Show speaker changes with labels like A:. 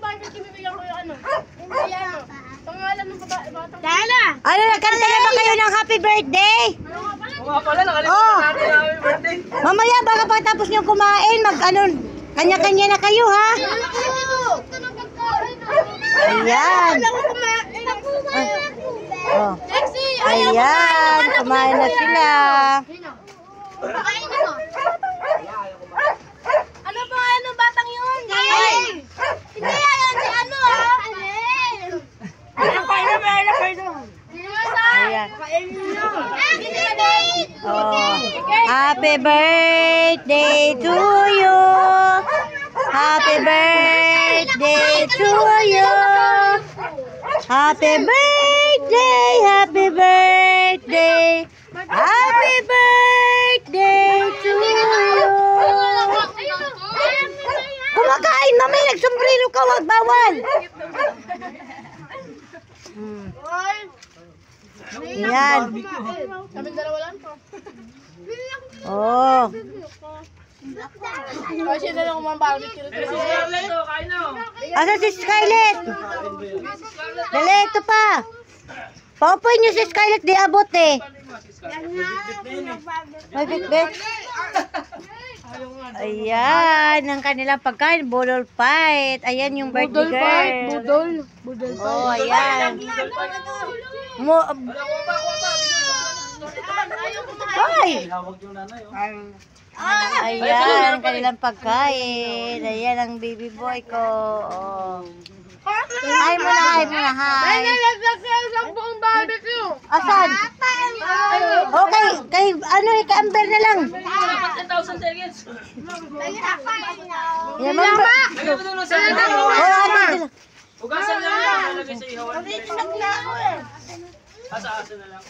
A: barbecue, bibigyan ko yung ano. Yung pangalan ng batang.
B: Ano, nagkanta na ba kayo ng happy birthday?
C: Mga pala, nakalimutan natin ang happy birthday.
B: Mamaya, baka pagkatapos nyo kumain, kanya-kanya na kayo, ha? Ayan. Oh. Ayan, kumain na sila.
A: Ano ba ano batang yun? Hindi yan si ano
B: Ayan. Oh. Happy birthday to you. Happy birthday to you. Happy birthday, happy birthday. Happy birthday to you. Kumakain mami, nagsombrero ka, wag bawal. Yan.
A: Kami dalawa lang to.
B: Oh.
A: Kasi na lang kumang barbecue.
C: Kain na.
B: Asa si Scarlett? Dali, ito pa. Paupoy niyo si Scarlett, di abot eh. May bitbit. Ayan, ang kanilang pagkain, budol fight. Ayan yung birthday girl.
A: Budol.
B: Oh, ayan. Ay! Ayan, ang kanilang pagkain. Ayan ang baby boy ko. Oh. Hi mo na, hi.
A: Nalaglag buong barbecue.
B: Asan? Okay, kay ano, kay Amber na lang.
C: 10,000 seconds.
B: Yan, ma'am.
C: Lagyan mo doon sa
B: Oh, Amber sila.
C: Ugasan lang yan. Nalagay sa ihawan. Asa-asa na lang.